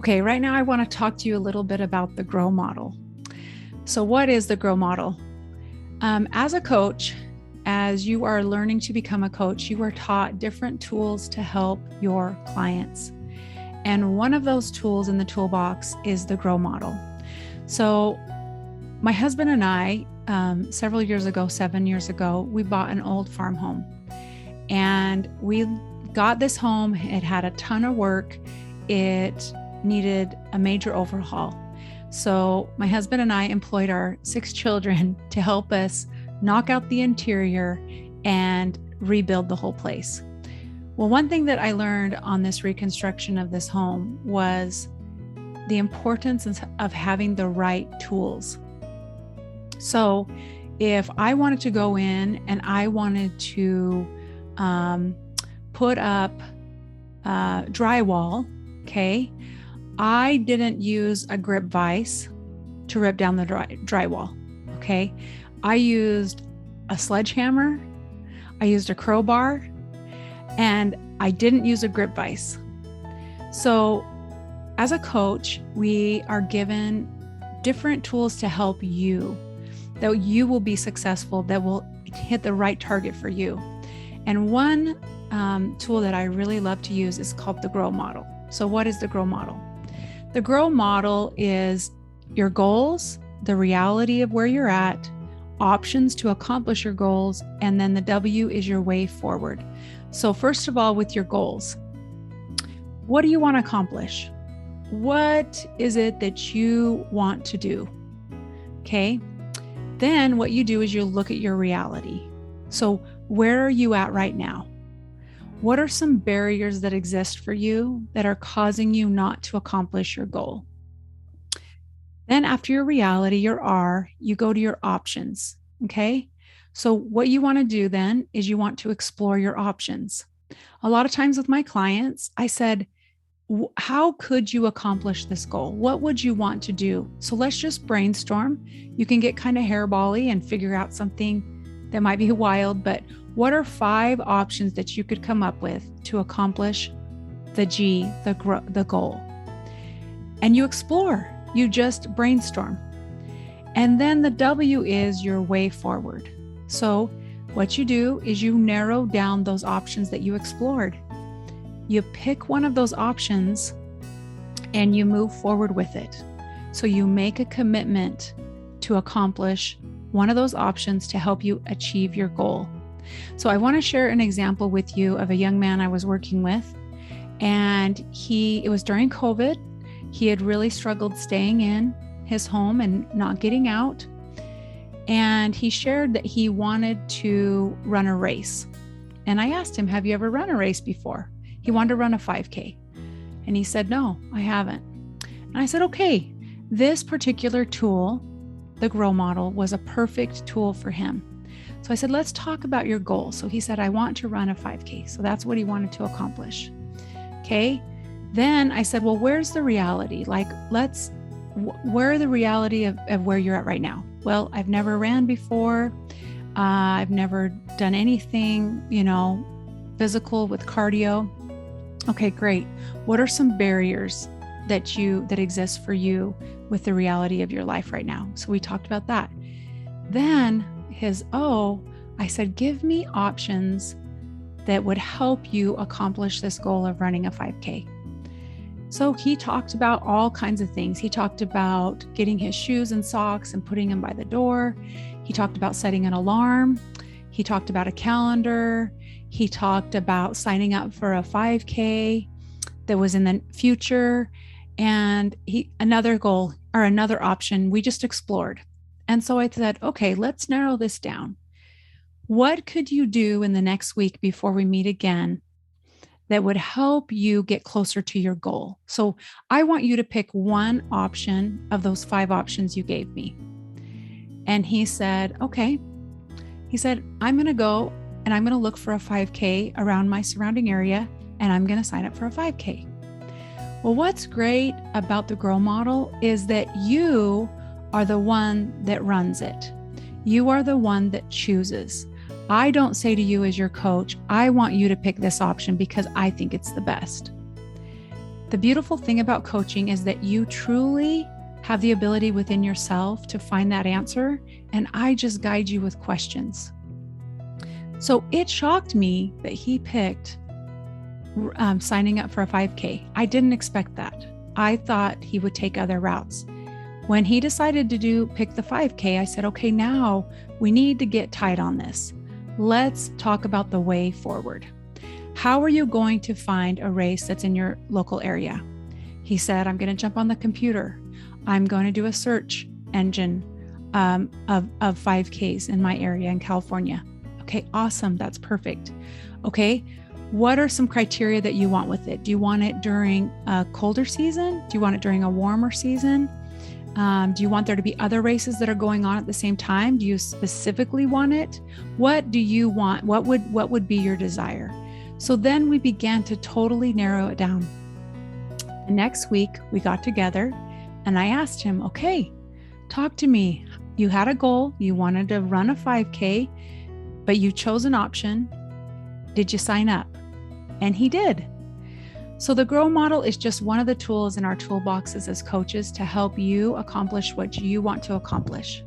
Okay, right now I want to talk to you a little bit about the GROW model. So, what is the GROW model? As a coach, as you are learning to become a coach, you are taught different tools to help your clients. And one of those tools in the toolbox is the GROW model. So, my husband and I, several years ago, 7 years ago, we bought an old farm home. And we got this home. It had a ton of work. It needed a major overhaul. So my husband and I employed our 6 children to help us knock out the interior and rebuild the whole place. Well, one thing that I learned on this reconstruction of this home was the importance of having the right tools. So if I wanted to go in and I wanted to put up drywall, okay, I didn't use a grip vise to rip down the drywall, okay? I used a sledgehammer, I used a crowbar, and I didn't use a grip vise. So as a coach, we are given different tools to help you, that you will be successful, that will hit the right target for you. And one tool that I really love to use is called the GROW model. So what is the GROW model? The GROW model is your goals, the reality of where you're at, options to accomplish your goals, and then the W is your way forward. So first of all, with your goals, what do you want to accomplish? What is it that you want to do? Okay. Then what you do is you look at your reality. So where are you at right now? What are some barriers that exist for you that are causing you not to accomplish your goal? Then after your reality, your R, you go to your options, okay? So what you want to do then is you want to explore your options. A lot of times with my clients, I said, how could you accomplish this goal? What would you want to do? So let's just brainstorm. You can get kind of hairbally and figure out something that might be wild, but what are 5 options that you could come up with to accomplish the G, the goal? And you explore, you just brainstorm. And then the W is your way forward. So what you do is you narrow down those options that you explored. You pick one of those options and you move forward with it. So you make a commitment to accomplish one of those options to help you achieve your goal. So I want to share an example with you of a young man I was working with, and it was during COVID. He had really struggled staying in his home and not getting out. And he shared that he wanted to run a race. And I asked him, have you ever run a race before? He wanted to run a 5K. And he said, no, I haven't. And I said, okay, this particular tool, the GROW model, was a perfect tool for him. So I said, let's talk about your goal. So he said, I want to run a 5K. So that's what he wanted to accomplish. Okay. Then I said, well, where's the reality? Like, where the reality of where you're at right now? Well, I've never ran before. I've never done anything, physical with cardio. Okay, great. What are some barriers that exist for you with the reality of your life right now? So we talked about that. Then I said, give me options that would help you accomplish this goal of running a 5K. So he talked about all kinds of things. He talked about getting his shoes and socks and putting them by the door. He talked about setting an alarm. He talked about a calendar. He talked about signing up for a 5K that was in the future. And another goal or another option we just explored. And so I said, okay, let's narrow this down. What could you do in the next week before we meet again that would help you get closer to your goal? So I want you to pick one option of those 5 options you gave me. And he said, okay. He said, I'm going to go and I'm going to look for a 5K around my surrounding area, and I'm going to sign up for a 5K. Well, what's great about the GROW model is that you are the one that runs it. You are the one that chooses. I don't say to you as your coach, I want you to pick this option because I think it's the best. The beautiful thing about coaching is that you truly have the ability within yourself to find that answer, and I just guide you with questions. So it shocked me that he picked signing up for a 5K. I didn't expect that. I thought he would take other routes. When he decided to pick the 5K, I said, okay, now we need to get tight on this. Let's talk about the way forward. How are you going to find a race that's in your local area? He said, I'm going to jump on the computer. I'm going to do a search engine of 5Ks in my area in California. Okay, awesome. That's perfect. Okay, what are some criteria that you want with it? Do you want it during a colder season? Do you want it during a warmer season? Do you want there to be other races that are going on at the same time? Do you specifically want it? What do you want? What would be your desire? So then we began to totally narrow it down. The next week we got together and I asked him, okay, talk to me. You had a goal. You wanted to run a 5K, but you chose an option. Did you sign up? And he did. So the Grow Model is just one of the tools in our toolboxes as coaches to help you accomplish what you want to accomplish.